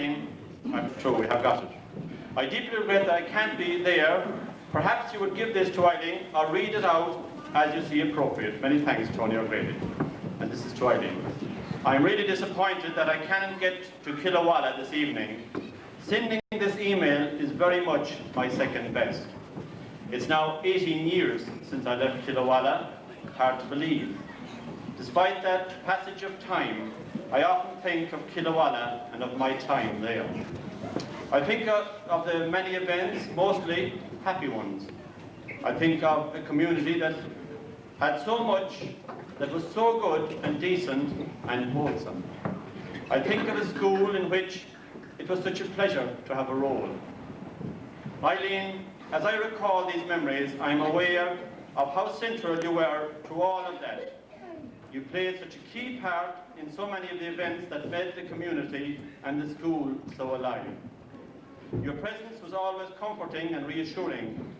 Eileen, I'm sure we have got it. I deeply regret that I can't be there. Perhaps you would give this to Eileen or read it out as you see appropriate. Many thanks, Tony O'Grady. And this is to Eileen. I'm really disappointed that I can't get to Killawalla this evening. Sending this email is very much my second best. It's now 18 years since I left Killawalla. Hard to believe. Despite that passage of time, I often think of Killawalla and of my time there. I think of the many events, mostly happy ones. I think of a community that had so much that was so good and decent and wholesome. I think of a school in which it was such a pleasure to have a role. Eileen, as I recall these memories, I'm aware of how central you were to all of that. You played such a key part in so many of the events that made the community and the school so alive. Your presence was always comforting and reassuring.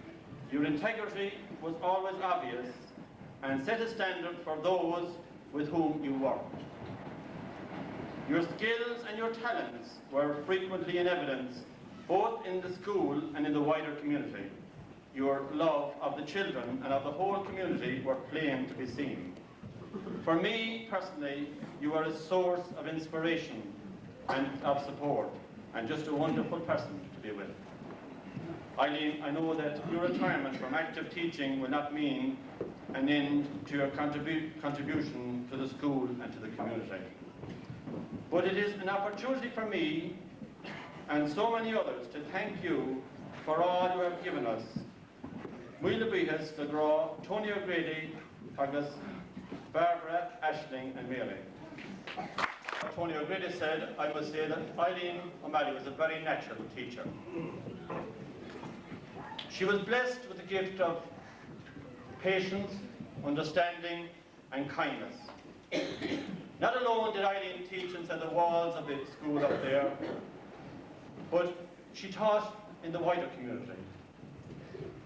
Your integrity was always obvious and set a standard for those with whom you worked. Your skills and your talents were frequently in evidence, both in the school and in the wider community. Your love of the children and of the whole community were plain to be seen. For me, personally, you are a source of inspiration and of support, and just a wonderful person to be with. Eileen, I know that your retirement from active teaching will not mean an end to your contribution to the school and to the community. But it is an opportunity for me and so many others to thank you for all you have given us. Muile Bihas, the Gra, Tony O'Grady, Agus, Barbara, Aisling and Mary. Tony O'Grady said, I must say that Eileen O Malley was a very natural teacher. She was blessed with the gift of patience, understanding and kindness. Not alone did Eileen teach inside the walls of the school up there, but she taught in the wider community,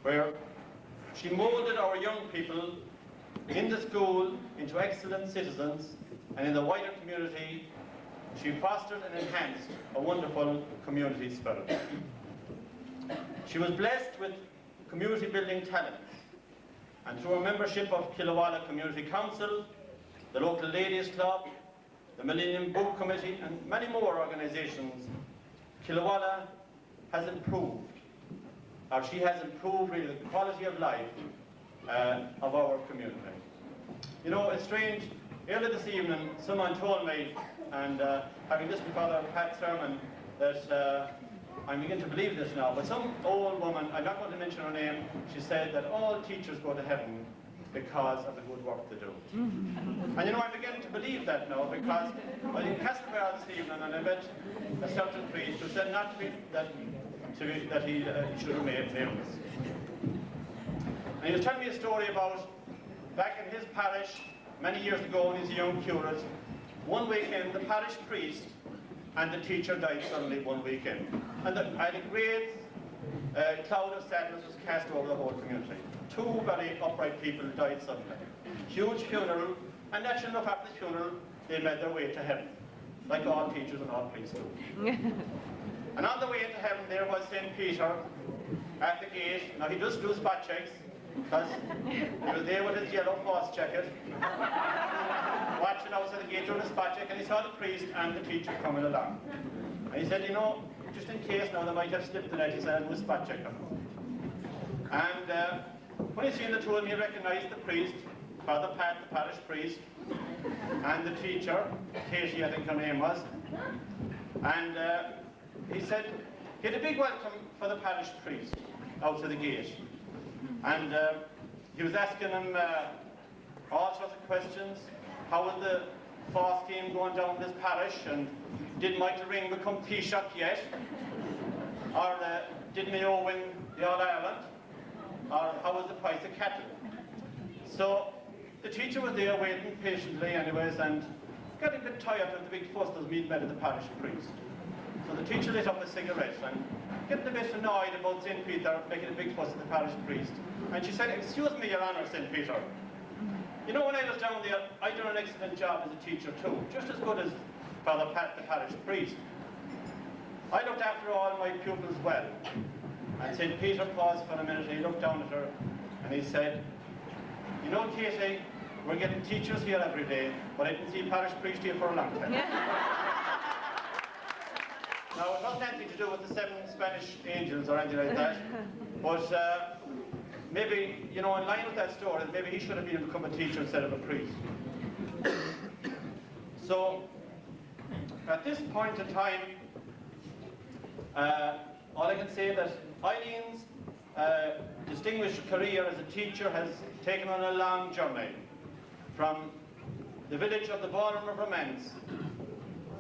where she molded our young people in the school into excellent citizens, and in the wider community, she fostered and enhanced a wonderful community spirit. She was blessed with community building talents, and through her membership of Killawalla Community Council, the local Ladies Club, the Millennium Book Committee, and many more organisations, Killawalla has improved, or she has improved really the quality of life of our community. You know, it's strange, earlier this evening someone told me, and having listened to Father Pat's sermon, that I'm beginning to believe this now, but some old woman, I'm not going to mention her name, she said that all teachers go to heaven because of the good work they do. And you know, I'm beginning to believe that now, because I was in Castlebar this evening and I met a certain priest who said not to be, that he should remain famous. And he was telling me a story about back in his parish, many years ago when he was a young curate, one weekend the parish priest and the teacher died suddenly one weekend. And a great cloud of sadness was cast over the whole community. Two very upright people died suddenly. Huge funeral, and naturally enough after the funeral, they made their way to heaven, like all teachers and all priests do. And on the way to heaven there was St. Peter at the gate. Now he does do spot checks, because he was there with his yellow force jacket, watching outside the gate during the spot check, and he saw the priest and the teacher coming along. And he said, you know, just in case now they might have slipped the net, he said, I'll do a spot check them. And when he seen the two of them, he recognised the priest, Father Pat, the parish priest, and the teacher, Katie, I think her name was. And he said, he had a big welcome for the parish priest outside the gate. And he was asking him all sorts of questions. How was the fall scheme going down in this parish? And did Michael Ring become Taoiseach yet? Or did Mayo win the All-Ireland? Or how was the price of cattle? So the teacher was there waiting patiently anyways, and got a bit tired of the big fuss that was being made of the parish priest. So the teacher lit up a cigarette and getting a bit annoyed about St. Peter making a big fuss at the parish priest. And she said, excuse me, Your Honour, St. Peter. You know, when I was down there, I did an excellent job as a teacher too, just as good as Father Pat, the parish priest. I looked after all my pupils well. And St. Peter paused for a minute and he looked down at her and he said, you know, Katie, we're getting teachers here every day, but I didn't see parish priest here for a long time. Now, it wasn't anything to do with the 7 Spanish angels or anything like that, but maybe, you know, in line with that story, maybe he should have become a teacher instead of a priest. So, at this point in time, all I can say is that Eileen's distinguished career as a teacher has taken on a long journey from the village of the ballroom of romance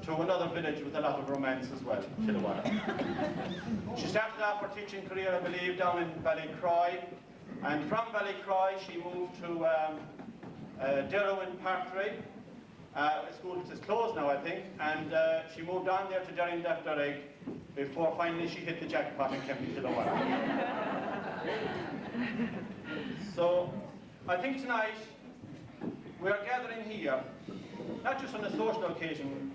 to another village with a lot of romance as well, Killawalla. She started off her teaching career, I believe, down in Ballycroy, and from Ballycroy she moved to Derrow in Parktree. School is closed now, I think, and she moved on there to Derryndaft before finally she hit the jackpot and came to Killawalla. So, I think tonight we are gathering here, not just on a social occasion,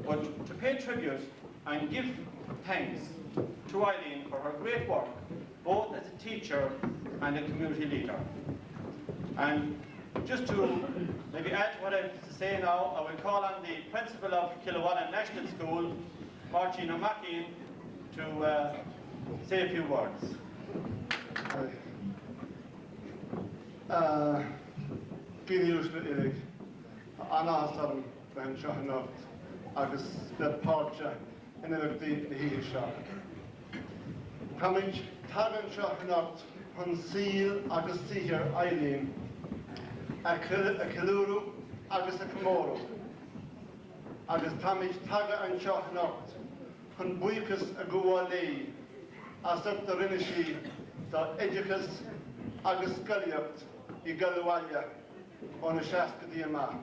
but to pay tribute and give thanks to Eileen for her great work, both as a teacher and a community leader. And just to maybe add to what I have to say now, I will call on the principal of Killawalla National School, Eileen O Malley, to say a few words. Giniúsna ilig, anásam ben seachnacht, agus le páirte in iligtí na híhe seo. Táimid tagan seachnacht chun síl agus síhir Eileen, a Killúru agus a Comóru. Agus táimid taga an seachnacht chun buchas a Killawalla, as up the rinneshi da Edicus agus Sculliacht I Killawalla on a Shaska Diama.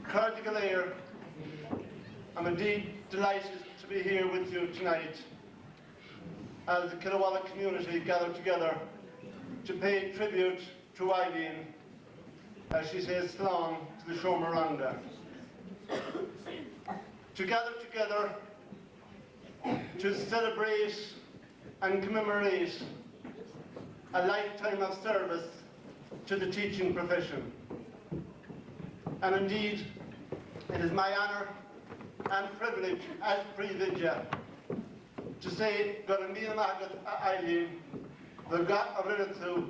Cardigalair, I'm indeed delighted to be here with you tonight as the Killawalla community gathered together to pay tribute to Eileen as she says slán to the Shomaranga. To gather together to celebrate and commemorate a lifetime of service to the teaching profession. And indeed, it is my honour and privilege as Previdja to say Garamina Magat Eileen, the Gat Arinatu,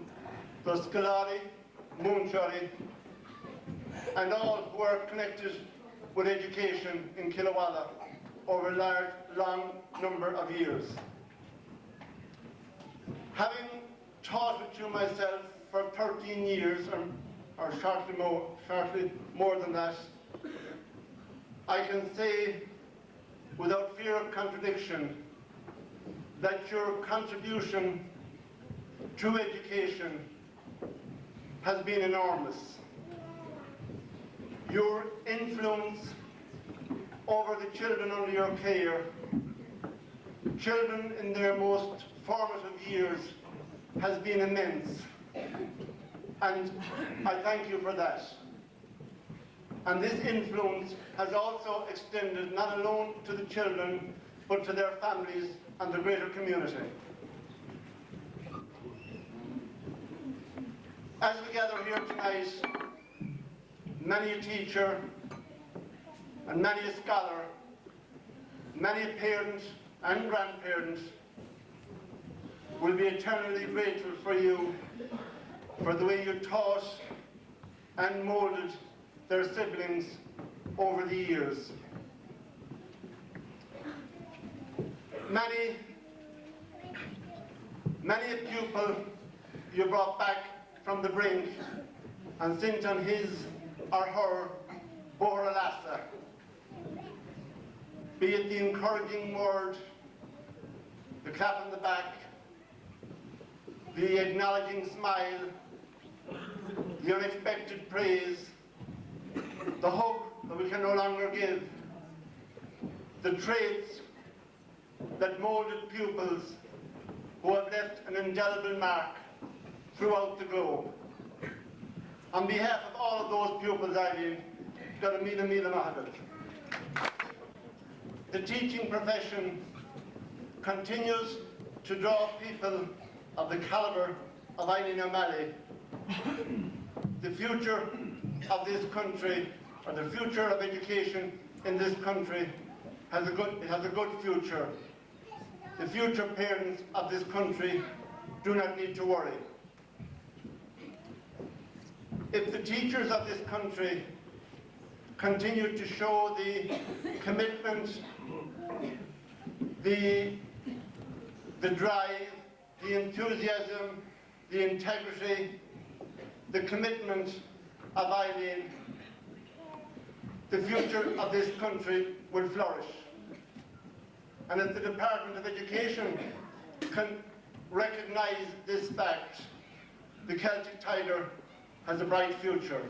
the Scolari, Moonshari, and all who are connected with education in Killawalla over a long number of years. Having taught with you myself for 13 years, or shortly more than that, I can say without fear of contradiction that your contribution to education has been enormous. Your influence over the children under your care, children in their most formative years, has been immense. And I thank you for that. And this influence has also extended not alone to the children, but to their families and the greater community. As we gather here tonight, many a teacher and many a scholar, many a parent and grandparent will be eternally grateful for you for the way you taught and moulded their siblings over the years. Many a pupil you brought back from the brink and sent on his or her Boralasa. Be it the encouraging word, the clap on the back, the acknowledging smile, the unexpected praise, the hug that we can no longer give, the traits that molded pupils who have left an indelible mark throughout the globe. On behalf of all of those pupils, Eileen, Garamina Mila Mahadat. the teaching profession continues to draw people of the calibre of Eileen O Malley, the future of this country, or the future of education in this country, has a good future. The future parents of this country do not need to worry. If the teachers of this country continue to show the commitment, the drive, the enthusiasm, the integrity, the commitment of Eileen, the future of this country will flourish. And if the Department of Education can recognise this fact, the Celtic Tiger has a bright future.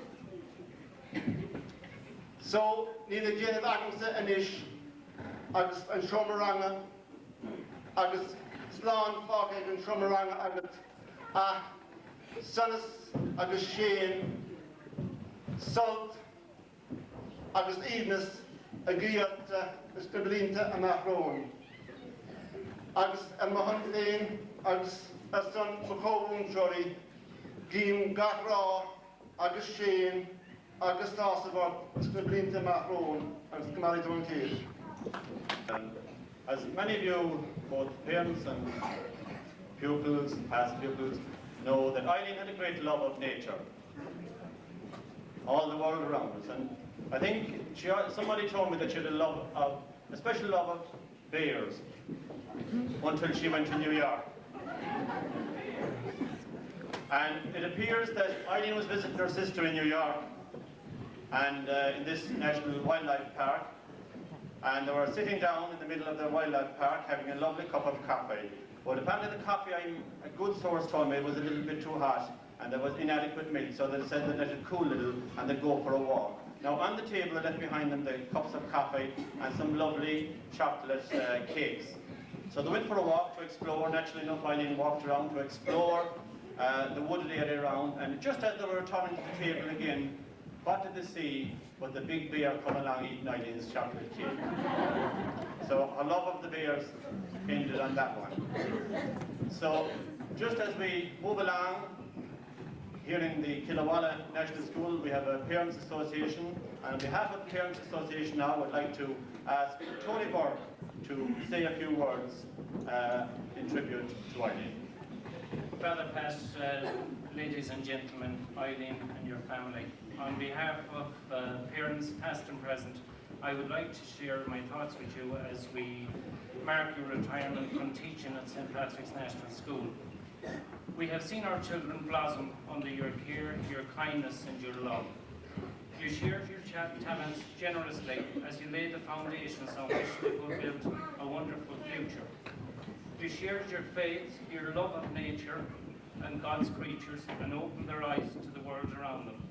So, neither Jane Vacansa and Ish, agus an Shomaranga, agus Slán Fágig and Shomaranga, agus Sonas, agus Shane, Salt, agus Ednas, a Guyat, Stablinta, and Mahrone. Agus a Mahonfein, agus a son Macovun Chori, Gim Gatra, agus Shane, agus Tassavar, Stablinta, Mahrone, and Skamari Dunkir. As many of you, both parents and pupils, past pupils, know that Eileen had a great love of nature, all the world around us. And I think somebody told me that she had a special love of bears until she went to New York. And it appears that Eileen was visiting her sister in New York, and in this National Wildlife Park, and they were sitting down in the middle of the wildlife park having a lovely cup of coffee. But apparently the coffee, a good source told me, was a little bit too hot and there was inadequate milk, so they said they'd let it cool a little and they'd go for a walk. Now on the table they left behind them the cups of coffee and some lovely chocolate cakes. So they went for a walk to explore. Naturally enough, Eileen walked around to explore the wooded area around, and just as they were returning to the table again, what did they see but the big bear come along eating Eileen's chocolate cake. So her love of the bears ended on that one. So just as we move along, here in the Killawalla National School, we have a Parents Association, and on behalf of the Parents Association now, I'd like to ask Tony Burke to say a few words in tribute to Eileen. Father Pat, ladies and gentlemen, Eileen and your family, on behalf of parents past and present, I would like to share my thoughts with you as we mark your retirement from teaching at St. Patrick's National School. We have seen our children blossom under your care, your kindness and your love. You shared your talents generously as you laid the foundations on which they will build a wonderful future. You shared your faith, your love of nature and God's creatures, and opened their eyes to the world around them.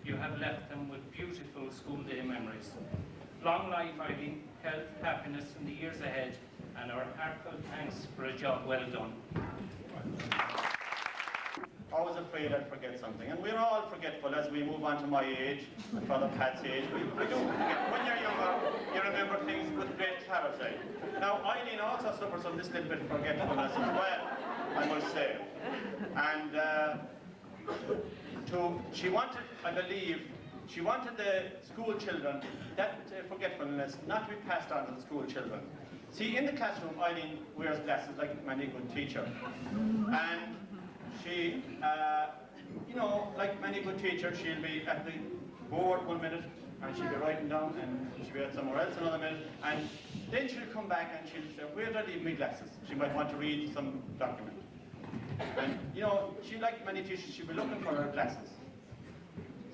You have left them with beautiful school day memories. Long life, Eileen, health, happiness in the years ahead, and our heartfelt thanks for a job well done. Always afraid I'd forget something, and we're all forgetful as we move on to my age, and Father Pat's age. We do forget. When you're younger, you remember things with great clarity. Now, Eileen also suffers from this little bit of forgetfulness as well, I must say. And she wanted, I believe, she wanted the school children, that forgetfulness, not to be passed on to the school children. See, in the classroom, Eileen wears glasses like many good teacher. And she, you know, like many good teachers, she'll be at the board 1 minute, and she'll be writing down, and she'll be at somewhere else another minute, and then she'll come back and she'll say, where did I leave my glasses? She might want to read some document. And, you know, she, like many teachers, she'll be looking for her glasses.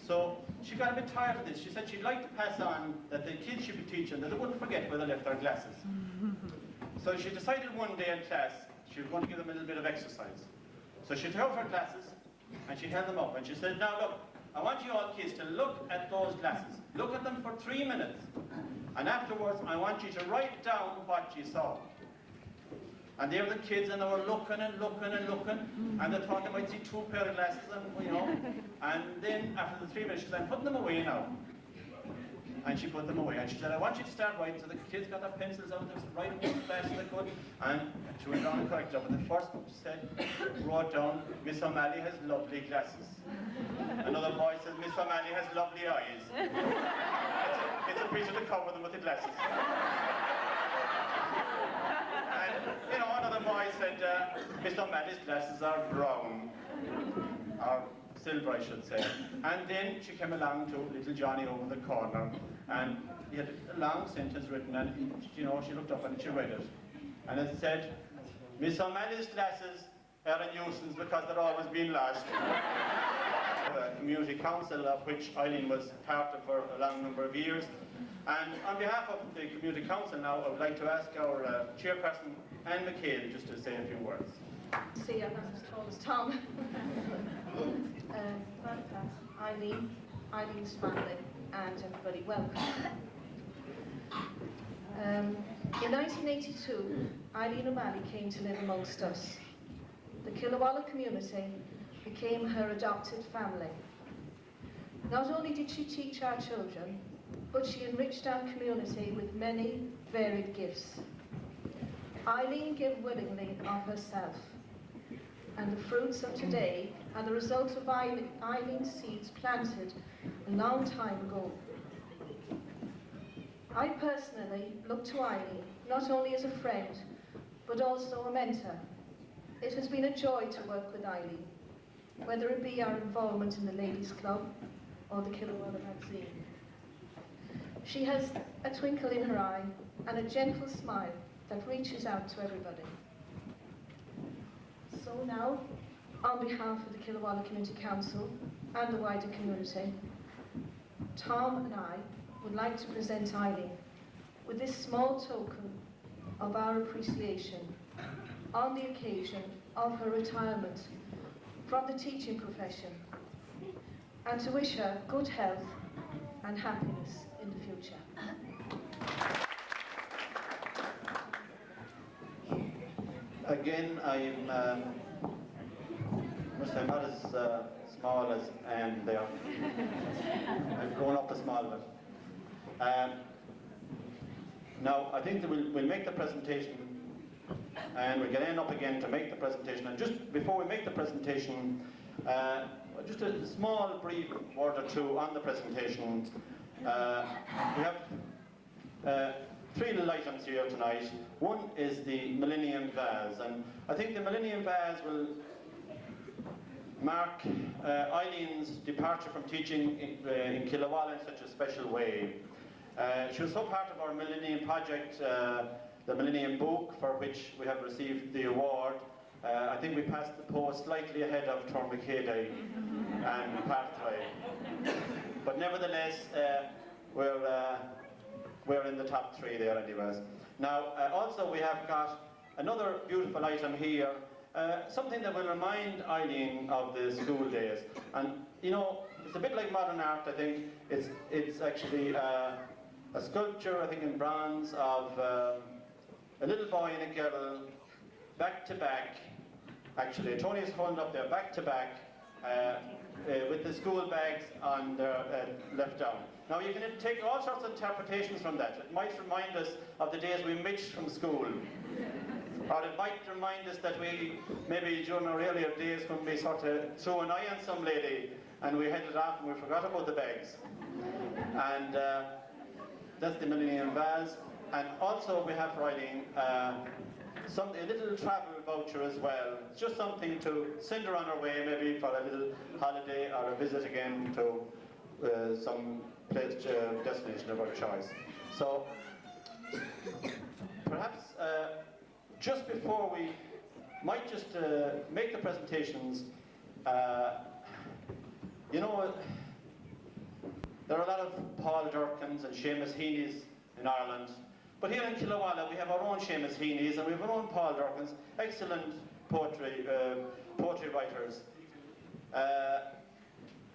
So she got a bit tired of this. She said she'd like to pass on that the kids she'd be teaching, that they wouldn't forget where they left their glasses. So she decided one day in class, she was going to give them a little bit of exercise. So she took her glasses, and she held them up, and she said, now look, I want you all kids to look at those glasses. Look at them for 3 minutes. And afterwards, I want you to write down what you saw. And there were the kids, and they were looking and looking and looking, and they thought they might see 2 pair of glasses, and, you know. And then after the 3 minutes, she said, I'm putting them away now. and she put them away. And she said, I want you to start writing. So the kids got their pencils out, they was writing as fast as they could, and she went down and corrected them. And the first one she said, wrote down, Miss O'Malley has lovely glasses. Another boy said, Miss O'Malley has lovely eyes. It's a picture to cover them with the glasses. And, you know, another boy said, Miss O'Malley's glasses are brown. Or silver, I should say. And then she came along to little Johnny over the corner, and he had a long sentence written, and you know, she looked up and she read it. And it said, Miss O'Malley's glasses are a nuisance because they're always being lost. The community council, of which Eileen was part of for a long number of years. And on behalf of the community council now, I would like to ask our chairperson, Anne McHale, just to say a few words. See, I'm not as tall as Tom. Eileen's family, and everybody, welcome. In 1982, Eileen O Malley came to live amongst us. The Killawalla community became her adopted family. Not only did she teach our children, but she enriched our community with many varied gifts. Eileen gave willingly of herself, and the fruits of today are the result of Eileen's seeds planted a long time ago. I personally look to Eileen not only as a friend, but also a mentor. It has been a joy to work with Eileen, whether it be our involvement in the Ladies' Club or the Killawalla magazine. She has a twinkle in her eye and a gentle smile that reaches out to everybody. So now, on behalf of the Killawalla Community Council and the wider community, Tom and I would like to present Eileen with this small token of our appreciation on the occasion of her retirement from the teaching profession, and to wish her good health and happiness in the future. Again, I'm not as small as Anne there. I've grown up a small bit. Now, I think that we'll make the presentation, and we're going to end up again to make the presentation. And just before we make the presentation, just a small brief word or two on the presentation. We have three little items here tonight. One is the Millennium Vase, and I think the Millennium Vase will mark Eileen's departure from teaching in Killawalla in such a special way. She was so part of our Millennium Project, the Millennium Book, for which we have received the award. I think we passed the post slightly ahead of Tormacady and Parthray. But nevertheless, we're in the top three there anyways. Now, also we have got another beautiful item here, something that will remind Eileen of the school days. And, you know, it's a bit like modern art, I think. It's actually a sculpture, I think, in bronze of a little boy and a girl, back to back. Actually, Tony's holding up there, back to back, with the school bags on their left down. Now, you can take all sorts of interpretations from that. It might remind us of the days we missed from school. Or it might remind us that we, maybe during our earlier days when we sort of threw an eye on some lady and we headed off and we forgot about the bags. And that's the Millennium Vase. And also we have for Eileen a little travel voucher as well. It's just something to send her on her way, maybe for a little holiday or a visit again to some place, destination of her choice. So perhaps just before we might just make the presentations, you know, there are a lot of Paul Durkins and Seamus Heaney's in Ireland. But here in Killawalla we have our own Seamus Heaney's and we have our own Paul Durkins, excellent poetry writers.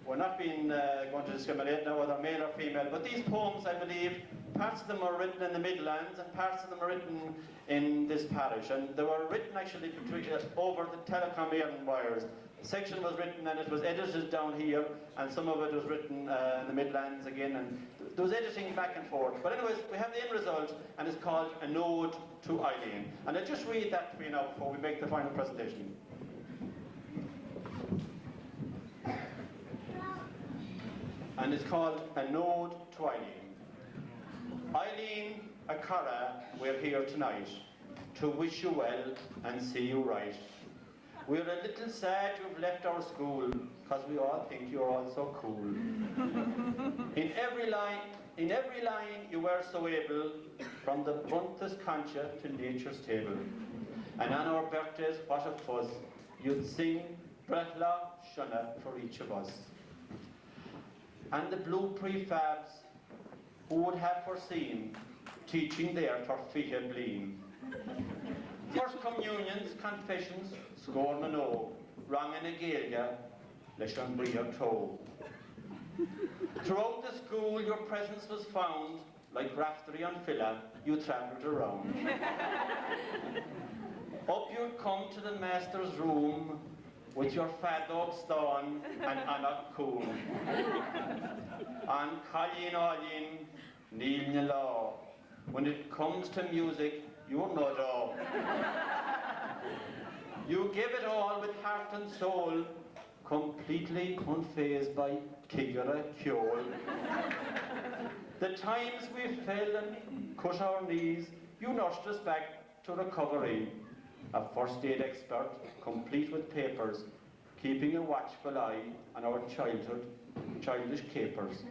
We're not going to discriminate now whether male or female, but these poems, I believe, parts of them are written in the Midlands and parts of them are written in this parish. And they were written actually over the telecom wires section was written and it was edited down here, and some of it was written in the Midlands again, and there was editing back and forth. But anyways, we have the end result, and it's called An Ode to Eileen. And I'll just read that for you now before we make the final presentation. And it's called An Ode to Eileen. Eileen, a cara, we're here tonight to wish you well and see you right. We're a little sad you've left our school, because we all think you're all so cool. In every line you were so able, from the Buntas Concha to nature's table. And on our birthdays, what a fuzz, you'd sing Bratla Shunna for each of us. And the blue prefabs, who would have foreseen teaching there for Ficha Bleen. First communions, confessions, scorn and o, wrong in a gaelga, leis an bria toe. Throughout the school your presence was found, like raftery on filla, you travelled around. Up you'd come to the master's room, with your fadog stone and anach cool. And Colleen Olin, Neil Nila. When it comes to music, you're not all. You give it all with heart and soul, completely unfazed by Tigara Kjol. The times we fell and cut our knees, you nursed us back to recovery. A first aid expert, complete with papers, keeping a watchful eye on our childish capers.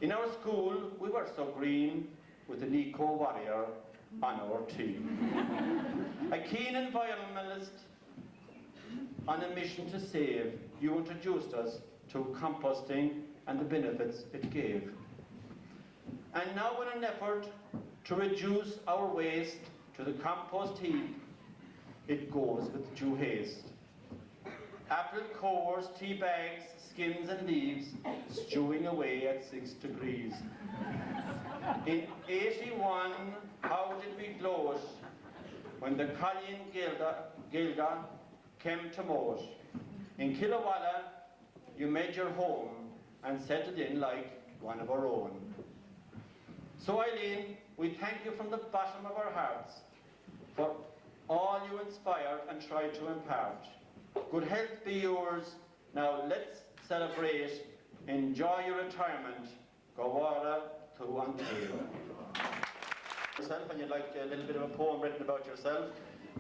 In our school, we were so green, with an eco-warrior on our team. A keen environmentalist on a mission to save, you introduced us to composting and the benefits it gave. And now in an effort to reduce our waste to the compost heap, it goes with due haste. Apple cores, tea bags, skins and leaves, stewing away at 6 degrees. In 81, how did we gloat when the Colleen Gaelga came to moat? In Killawalla, you made your home and settled in like one of our own. So Eileen, we thank you from the bottom of our hearts for all you inspired and tried to impart. Good health be yours. Now let's celebrate. Enjoy your retirement. Killawalla to Ontario. Yourself, and you'd like a little bit of a poem written about yourself,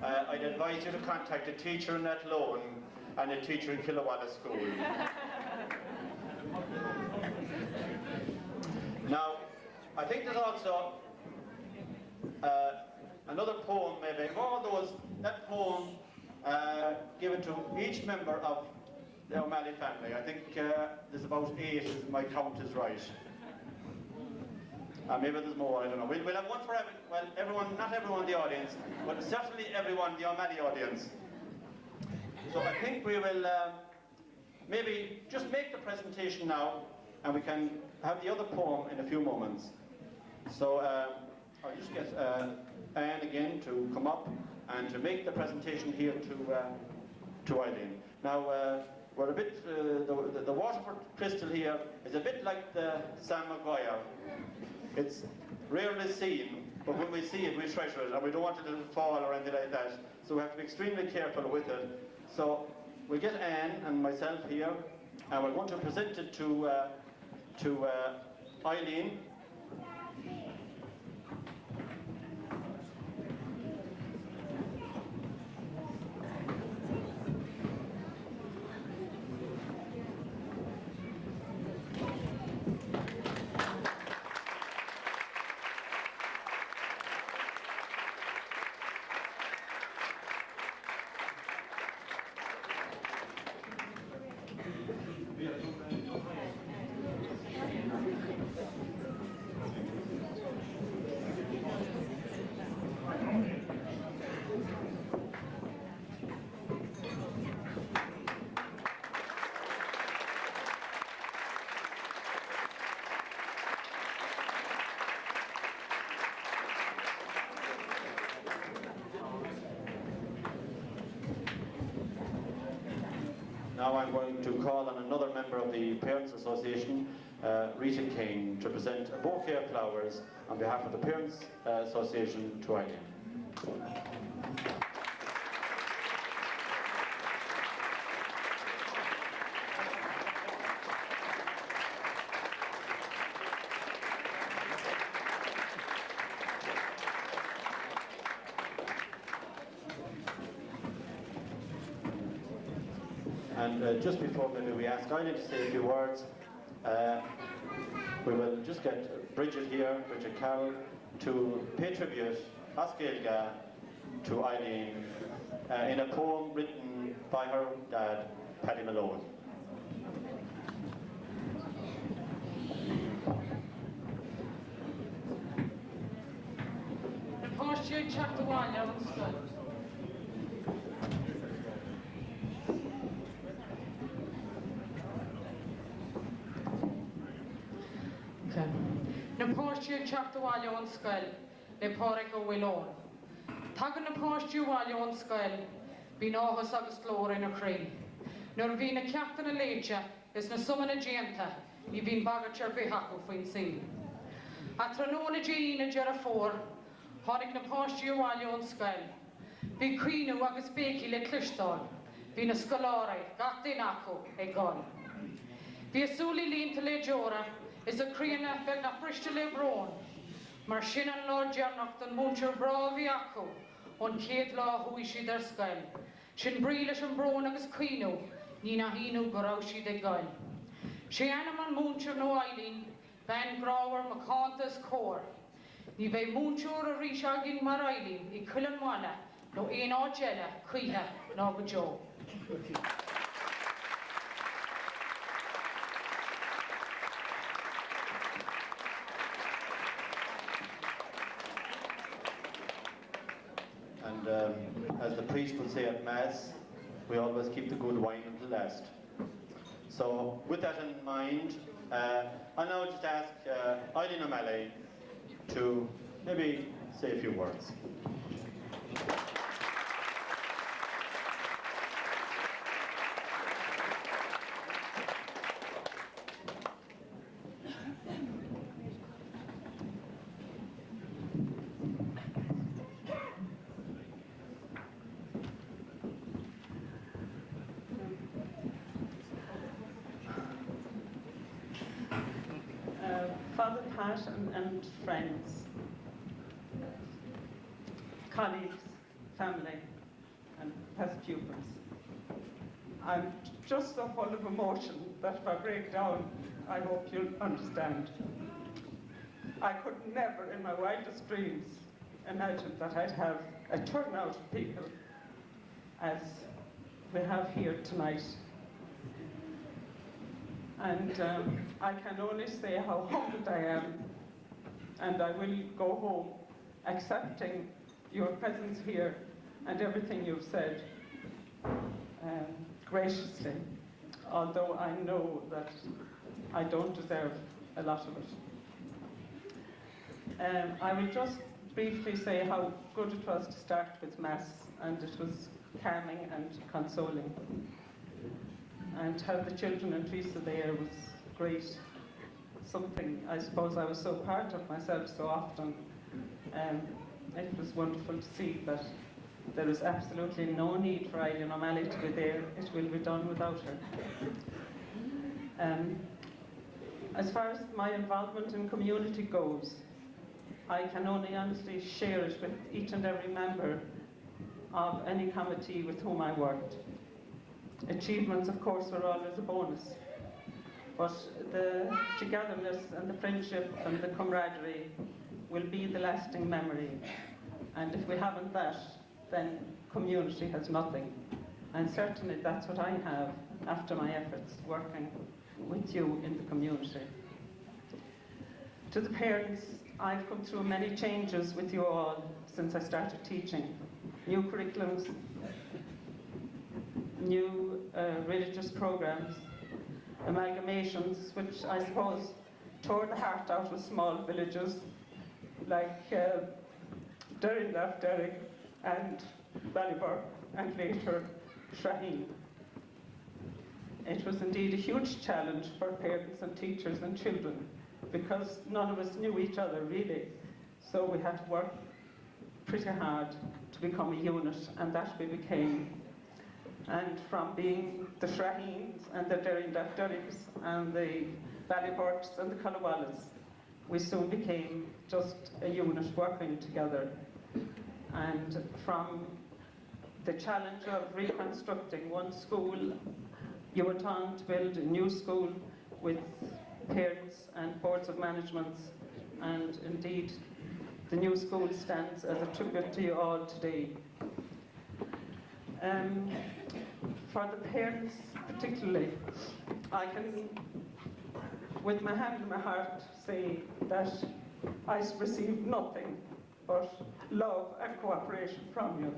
I'd advise you to contact a teacher in Athlone and a teacher in Killawalla School. Now, I think there's also another poem, maybe. Of all those, that poem given to each member of the O'Malley family. I think there's about 8, if my count is right. Maybe there's more, I don't know. We'll have one for everyone, not everyone in the audience, but certainly everyone in the O'Malley audience. So I think we will maybe just make the presentation now, and we can have the other poem in a few moments. So I'll just get Anne again to come up and to make the presentation here to Eileen. Now, we're a bit, the Waterford crystal here is a bit like the Sam Maguire. It's rarely seen, but when we see it, we treasure it, and we don't want it to fall or anything like that. So we have to be extremely careful with it. So we'll get Anne and myself here, and we're going to present it to Eileen. now I'm going to call on another member of the Parents Association, Rita Kane, to present a bouquet of flowers on behalf of the Parents Association to Eileen. And just before maybe we ask Eileen to say a few words, we will just get Bridget here, Bridget Carroll, to pay tribute, Oscailga, to Eileen in a poem written by her dad, Paddy Malone. Na póirtíú teachtaháile an scoil le páric ó bhfuilón. Tagan na póirtíúháile an scoil, bhí áthas agus glóir ina chrí. Nuair bhí na ceachtain na léite is na suma na déanta, ní bhín bagatear bithachú faoin sí. A tróna déine dear a fór, tháinig na póirtíúháile an scoil. Bhí cuineú agus béci le clistáil, bhí na scolára gach daoine acu ag gáil. Bhí asúlaí línta le deora, is a críanna bheith na friste le brón, mar sin an lá dearnacht an múntear brá bhí acu, ón céad lá thuí siad ar scoil. Sin brí leis an brón agus cuineú, ní na híneú go raibh siad ag gáil. Sé anam an múntear nó Eileen, ben gráhar má cántas cór. Ní bheith múntear a rís agin mar Eileen I Killawalla nó aon áideile cuithe ná go Joe. And as the priest would say at Mass, we always keep the good wine until last. So with that in mind, I'll now just ask Eileen O Malley to maybe say a few words. Father Pat and friends, colleagues, family, and past pupils. I'm just so full of emotion that if I break down, I hope you'll understand. I could never in my wildest dreams imagine that I'd have a turnout of people as we have here tonight. And I can only say how humbled I am, and I will go home accepting your presence here and everything you've said graciously, although I know that I don't deserve a lot of it. I will just briefly say how good it was to start with Mass, and it was calming and consoling. And to have the children and Teresa there was great. Something I suppose I was so part of myself so often. It was wonderful to see that there is absolutely no need for Eileen O Malley to be there. It will be done without her. As far as my involvement in community goes, I can only honestly share it with each and every member of any committee with whom I worked. Achievements, of course, were always a bonus, but the togetherness and the friendship and the camaraderie will be the lasting memory. And if we haven't that, then community has nothing. And certainly that's what I have after my efforts working with you in the community. To the parents, I've come through many changes with you all since I started teaching. New curriculums, new religious programs, amalgamations, which I suppose tore the heart out of small villages like Derry and Ballybor and later Shaheen. It was indeed a huge challenge for parents and teachers and children, because none of us knew each other really. So we had to work pretty hard to become a unit, and that we became. And from being the Shraheens and the Derrindafdurrigs and the Ballyhorts and the Killawallas, we soon became just a unit working together. And from the challenge of reconstructing one school, you went on to build a new school with parents and boards of management, and indeed the new school stands as a tribute to you all today. For the parents particularly, I can, with my hand in my heart, say that I received nothing but love and cooperation from you.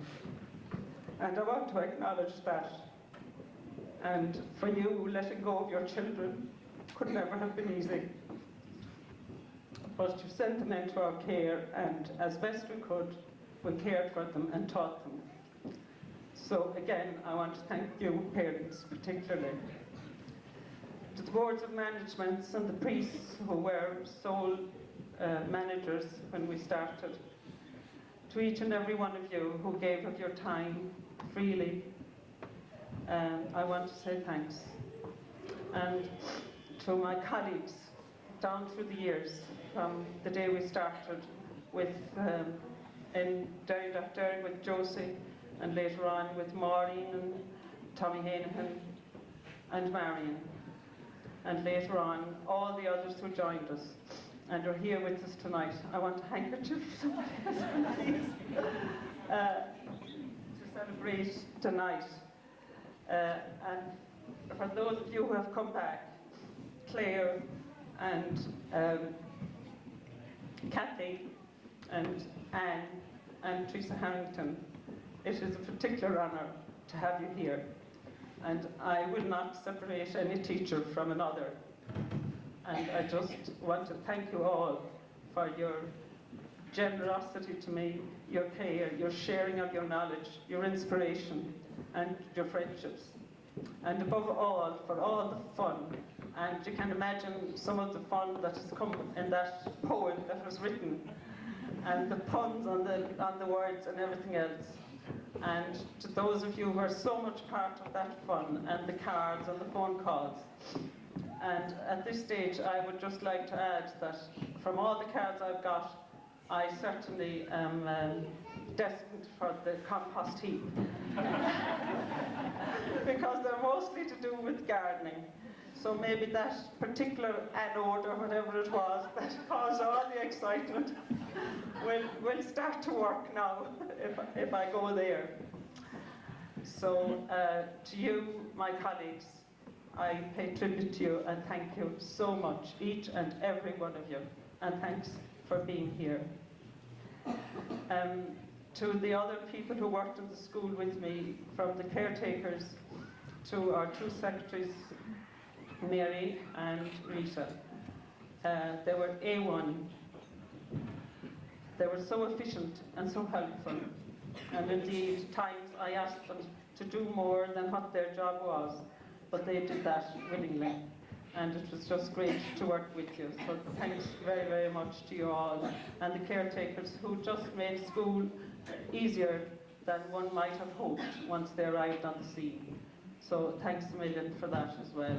And I want to acknowledge that. And for you, letting go of your children could never have been easy. But you sent them into our care, and as best we could, we cared for them and taught them. So again, I want to thank you, parents, particularly. To the boards of management and the priests who were sole managers when we started. To each and every one of you who gave of your time freely, I want to say thanks. And to my colleagues down through the years, from the day we started with in Derrindafdurrig with Josie, and later on with Maureen and Tommy Hanahan and Marion, and later on all the others who joined us and are here with us tonight. I want a handkerchief, somebody else, please, to celebrate tonight. And for those of you who have come back, Claire and Kathy and Anne and Teresa Harrington, it is a particular honour to have you here. And I will not separate any teacher from another. And I just want to thank you all for your generosity to me, your care, your sharing of your knowledge, your inspiration, and your friendships. And above all, for all the fun. And you can imagine some of the fun that has come in that poem that was written, and the puns on the words and everything else. And to those of you who are so much part of that fun, and the cards and the phone calls. And at this stage, I would just like to add that from all the cards I've got, I certainly am destined for the compost heap. Because they're mostly to do with gardening. So maybe that particular anode or whatever it was that caused all the excitement will start to work now if I go there. So to you, my colleagues, I pay tribute to you and thank you so much, each and every one of you, and thanks for being here. To the other people who worked in the school with me, from the caretakers to our two secretaries, Mary and Rita, they were A1. They were so efficient and so helpful, and indeed, times I asked them to do more than what their job was, but they did that willingly, and it was just great to work with you. So thanks very, very much to you all, and the caretakers who just made school easier than one might have hoped once they arrived on the scene. So thanks a million for that as well.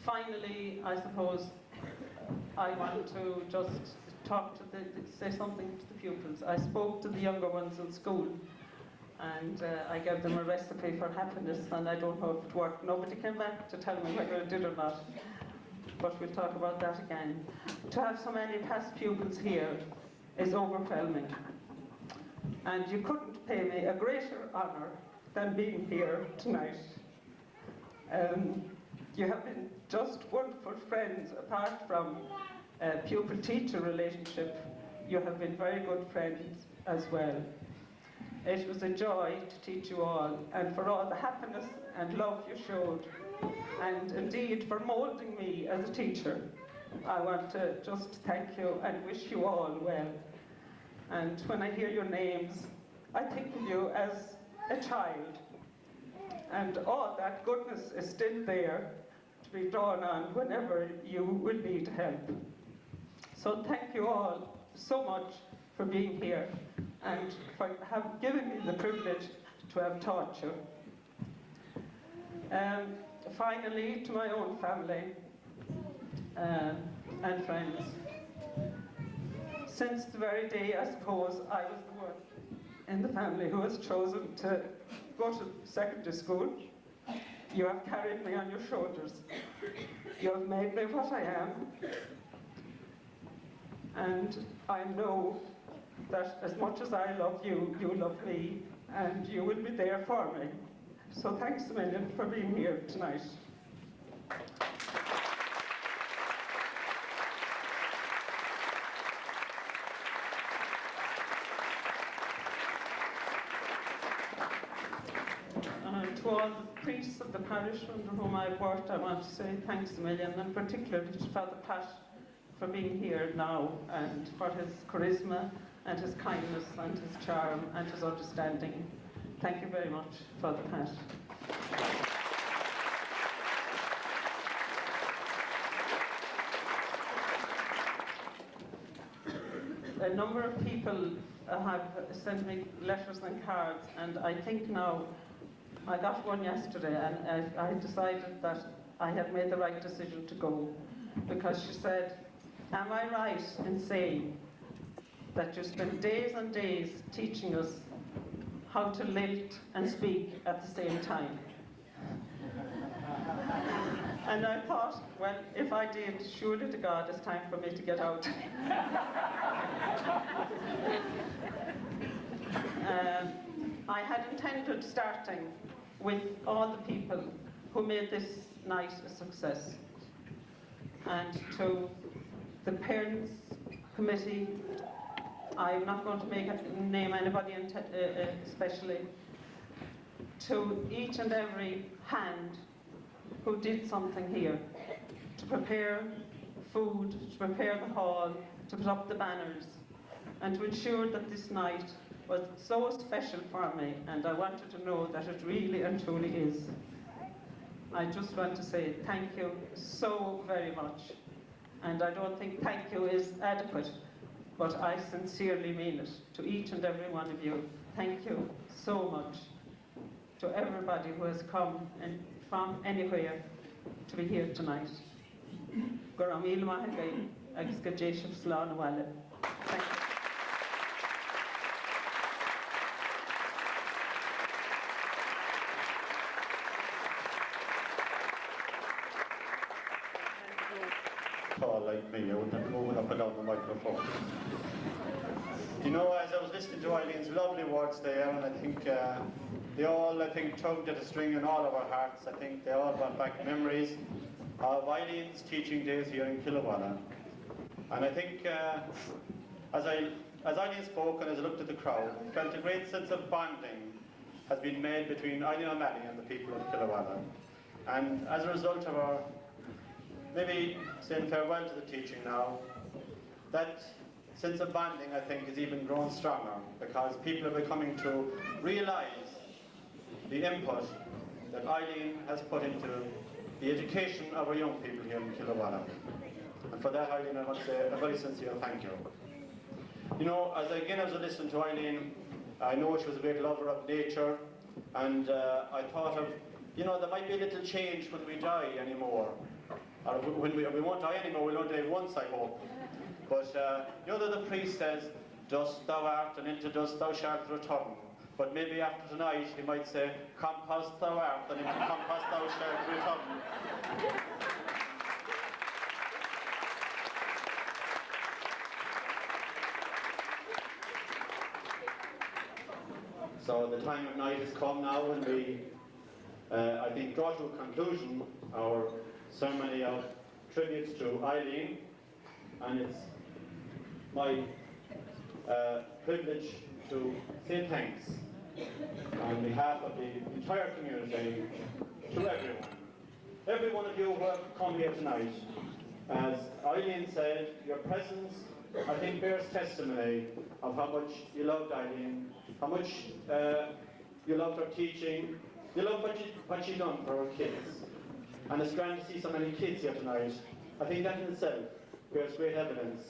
Finally, I suppose I want to just talk to say something to the pupils. I spoke to the younger ones in school, and I gave them a recipe for happiness, and I don't know if it worked. Nobody came back to tell me whether it did or not, but we'll talk about that again. To have so many past pupils here is overwhelming, and you couldn't pay me a greater honour than being here tonight. You have been just wonderful friends. Apart from a pupil-teacher relationship, you have been very good friends as well. It was a joy to teach you all, and for all the happiness and love you showed, and indeed for moulding me as a teacher. I want to just thank you and wish you all well. And when I hear your names, I think of you as a child, and all that goodness is still there to be drawn on whenever you will need help. So thank you all so much for being here and for giving me the privilege to have taught you. Finally, to my own family and friends. Since the very day, I suppose, I was the one in the family who was chosen to go to secondary school, you have carried me on your shoulders. You have made me what I am. And I know that as much as I love you, you love me, and you will be there for me. So thanks a million for being here tonight. To all the priests of the parish under whom I've worked, I want to say thanks a million, and particularly to Father Pat for being here now, and for his charisma and his kindness and his charm and his understanding. Thank you very much, Father Pat. A number of people have sent me letters and cards, and I think now, I got one yesterday, and I decided that I had made the right decision to go, because she said, am I right in saying that you spent days and days teaching us how to lilt and speak at the same time? And I thought, well, if I did, surely to God, it's time for me to get out. I had intended starting with all the people who made this night a success. And to the parents' committee, I'm not going to name anybody especially, to each and every hand who did something here, to prepare food, to prepare the hall, to put up the banners, and to ensure that this night was so special for me, and I wanted to know that it really and truly is. I just want to say thank you so very much. And I don't think thank you is adequate, but I sincerely mean it. To each and every one of you, thank you so much. To everybody who has come from anywhere to be here tonight. Eileen O Malley, agus go dté sibh slán a bhaile. Thank you. Tall like me, I wouldn't have moving up and down the microphone. You know, as I was listening to Eileen's lovely words there, and I think they all, tugged at a string in all of our hearts. I think they all brought back memories of Eileen's teaching days here in Killawalla. And I think as Eileen spoke and as I looked at the crowd, I felt a great sense of bonding has been made between Eileen O Malley and the people of Killawalla. And as a result of our maybe saying farewell to the teaching now, that sense of bonding, I think, has even grown stronger, because people are becoming to realise the input that Eileen has put into the education of our young people here in Killawalla. And for that, Eileen, I want to say a very sincere thank you. You know, as I was listening to Eileen, I know she was a great lover of nature, and I thought of, you know, there might be a little change when we die anymore. Or when we won't die anymore, we'll only die once, I hope. But you know that the priest says, dust thou art, and into dust thou shalt return. But maybe after tonight, he might say, compost thou art, and into compost thou shalt return. So the time of night has come now when we, I think, draw to a conclusion our ceremony of tributes to Eileen, and it's my privilege to say thanks on behalf of the entire community to everyone. Every one of you who have come here tonight. As Eileen said, your presence, I think, bears testimony of how much you loved Eileen, how much you loved her teaching, You love what you've done for our kids. And it's grand to see so many kids here tonight. I think that in itself bears great evidence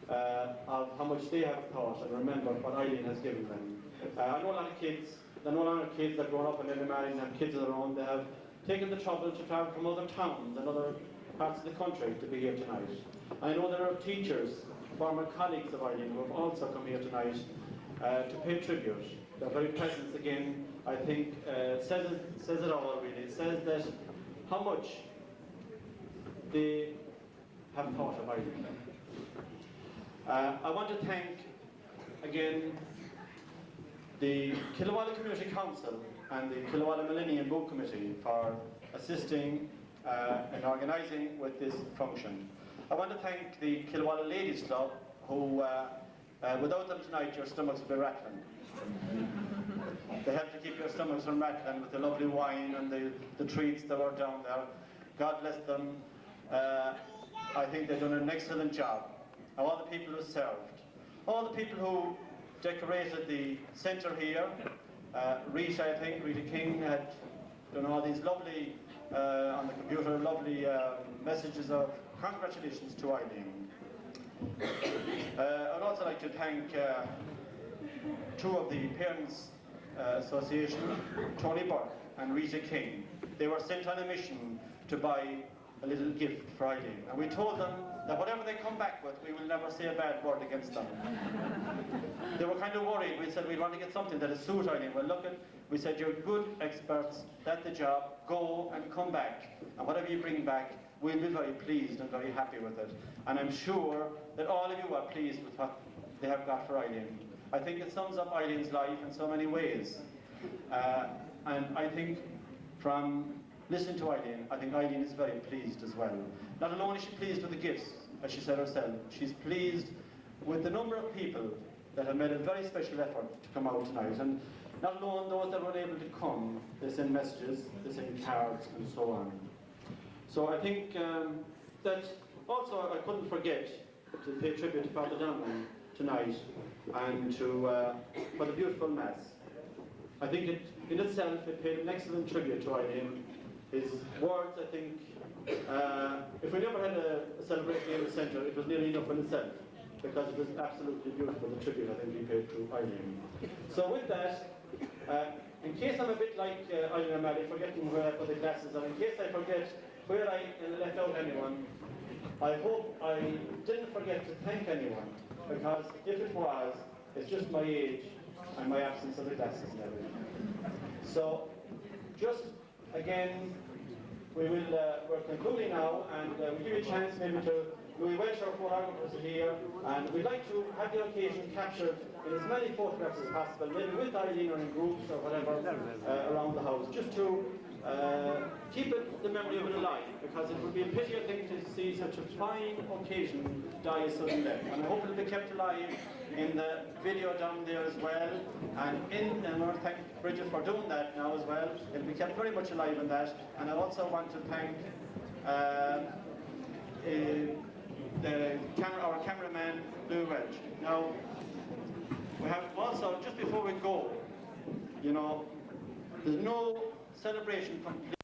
of how much they have thought and remembered what Eileen has given them. I know a lot of kids, I know a lot of kids that grown up in Invermary and have kids of their own. They have taken the trouble to travel from other towns and other parts of the country to be here tonight. I know there are teachers, former colleagues of Eileen, who have also come here tonight to pay tribute. Their very presence again, I think, says it all really. It says that how much they have thought of Eileen. I want to thank again the Killawalla Community Council and the Killawalla Millennium Book Committee for assisting in organising with this function. I want to thank the Killawalla Ladies Club who, without them tonight, your stomachs would be rattling. They helped to keep your stomachs from rattling with the lovely wine and the treats that were down there. God bless them. I think they've done an excellent job. All the people who served, all the people who decorated the centre here. Rita, I think, Rita King had done all these lovely, on the computer, lovely messages of congratulations to Eileen. I'd also like to thank two of the Parents Association, Tony Burke and Rita King. They were sent on a mission to buy a little gift for Eileen. And we told them that whatever they come back with, we will never say a bad word against them. They were kind of worried. We said we'd want to get something that will suit Eileen. Well, look, we said you're good experts, that's the job, go and come back. And whatever you bring back, we'll be very pleased and very happy with it. And I'm sure that all of you are pleased with what they have got for Eileen. I think it sums up Eileen's life in so many ways. And I think from listening to Eileen, I think Eileen is very pleased as well. Not alone is she pleased with the gifts, as she said herself, she's pleased with the number of people that have made a very special effort to come out tonight. And not alone those that were able to come, they send messages, they send cards and so on. So I think that also I couldn't forget to pay tribute to Father Donlan tonight and to for the beautiful Mass. I think it in itself it paid an excellent tribute to Eileen. His words, I think, if we never had a celebration in the centre, it was nearly enough in itself, because it was absolutely beautiful, the tribute I think he paid to Eileen. So with that, in case I'm a bit like Eileen O Malley, forgetting where I put the glasses on, in case I forget where I left out anyone, I hope I didn't forget to thank anyone, because if it was, it's just my age and my absence of the glasses and everything. So, just again, we're concluding now, and we'll give you a chance maybe to Louis Welsh, our photographers are here, and we'd like to have the occasion captured in as many photographs as possible, maybe with Eileen or in groups or whatever around the house, just to keep the memory of it alive, because it would be a pity, I think, to see such a fine occasion die a sudden death. And I hope it'll be kept alive in the video down there as well, and I want to thank Bridget for doing that now as well. It'll be kept very much alive in that. And I also want to thank our cameraman, Louis Welch. Now, we have also, just before we go, you know, there's no celebration complete